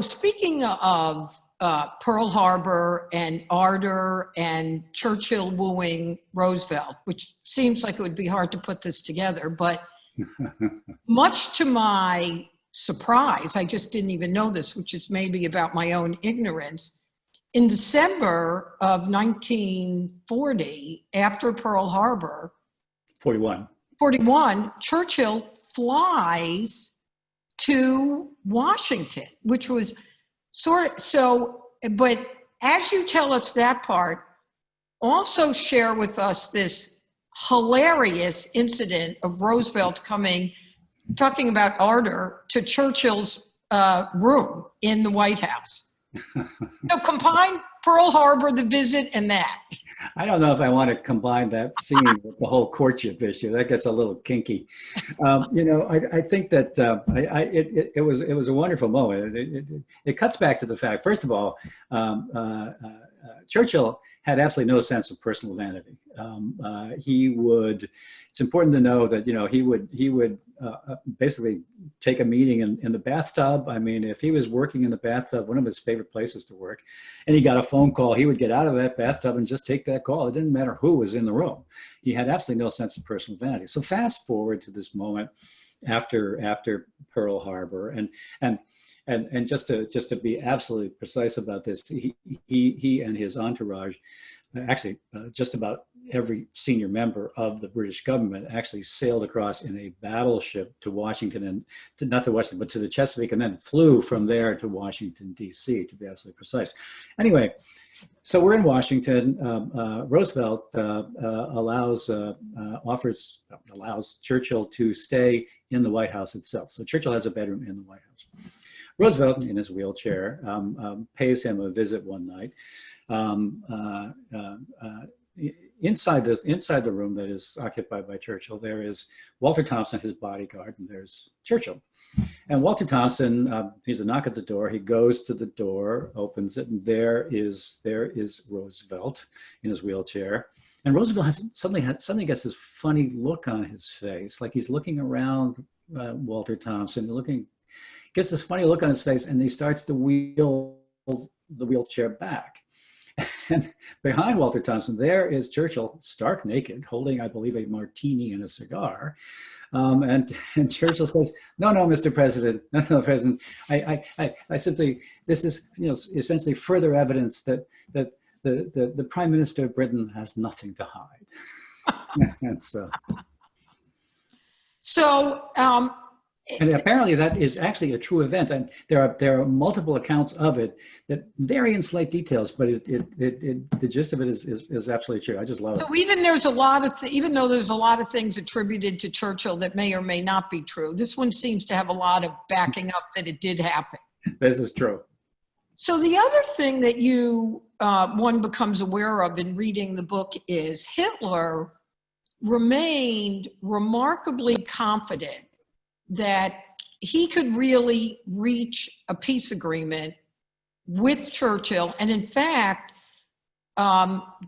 Speaking of Pearl Harbor and ardor and Churchill wooing Roosevelt, which seems like it would be hard to put this together, but much to my surprise, I just didn't even know this, which is maybe about my own ignorance. In December of 1940, after Pearl Harbor, 41, Churchill flies to Washington, which was but as you tell us that part, also share with us this hilarious incident of Roosevelt talking about ardor to Churchill's room in the White House. So combine Pearl Harbor, the visit, and that. I don't know if I want to combine that scene with the whole courtship issue. That gets a little kinky. I think that it was a wonderful moment. It cuts back to the fact, first of all, Churchill had absolutely no sense of personal vanity. It's important to know that, he would basically take a meeting in the bathtub. I mean, if he was working in the bathtub, one of his favorite places to work, and he got a phone call, he would get out of that bathtub and just take that call. It didn't matter who was in the room. He had absolutely no sense of personal vanity. So fast forward to this moment after Pearl Harbor, and just to be absolutely precise about this, he and his entourage, actually just about every senior member of the British government actually sailed across in a battleship to Washington, not to Washington, but to the Chesapeake, and then flew from there to Washington, D.C., to be absolutely precise. Anyway, so we're in Washington. Roosevelt allows Churchill to stay in the White House itself. So Churchill has a bedroom in the White House. Roosevelt, in his wheelchair, pays him a visit one night. Inside the room that is occupied by Churchill, there is Walter Thompson, his bodyguard, and there's Churchill. And Walter Thompson, he's a knock at the door. He goes to the door, opens it, and there is Roosevelt in his wheelchair. And Roosevelt suddenly gets this funny look on his face, like he's looking around Walter Thompson, gets this funny look on his face, and he starts to wheel the wheelchair back. And behind Walter Thompson, there is Churchill, stark naked, holding, I believe, a martini and a cigar. And Churchill says, "No, Mr. President, no, President. I simply, this is, essentially further evidence that the Prime Minister of Britain has nothing to hide." And and apparently that is actually a true event, and there are multiple accounts of it that vary in slight details, but the gist of it is absolutely true. I just love it. So even though there's a lot of things attributed to Churchill that may or may not be true, this one seems to have a lot of backing up that it did happen. This is true. So the other thing that one becomes aware of in reading the book is Hitler remained remarkably confident that he could really reach a peace agreement with Churchill, and in fact,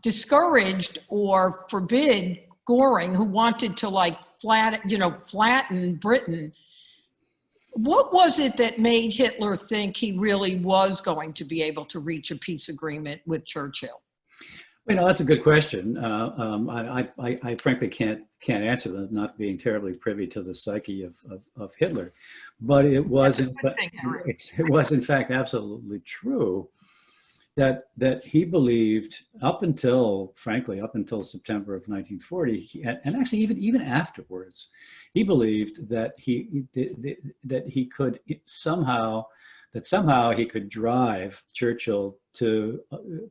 discouraged or forbid Goring, who wanted to flatten Britain. What was it that made Hitler think he really was going to be able to reach a peace agreement with Churchill? That's a good question. I frankly can't answer that, not being terribly privy to the psyche of Hitler. But it was in fact absolutely true that he believed up until September of 1940, and actually even afterwards, he believed that he could somehow he could drive Churchill to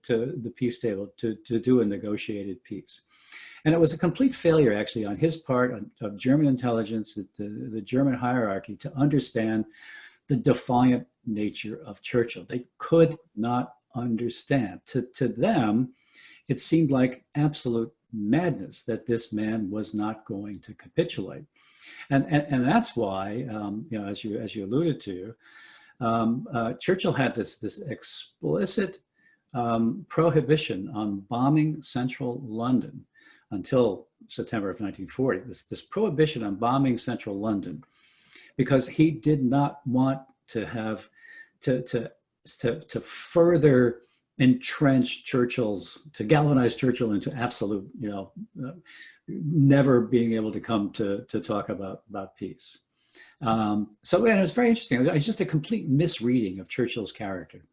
the peace table to do a negotiated peace. And it was a complete failure, actually, on his part, of German intelligence, the German hierarchy, to understand the defiant nature of Churchill. They could not understand. To them, it seemed like absolute madness that this man was not going to capitulate. And that's why, as you alluded to, Churchill had this explicit prohibition on bombing central London until September of 1940. This prohibition on bombing central London, because he did not want to have to further entrench to galvanize Churchill into absolute, never being able to come to talk about peace. So and it was very interesting. It's just a complete misreading of Churchill's character.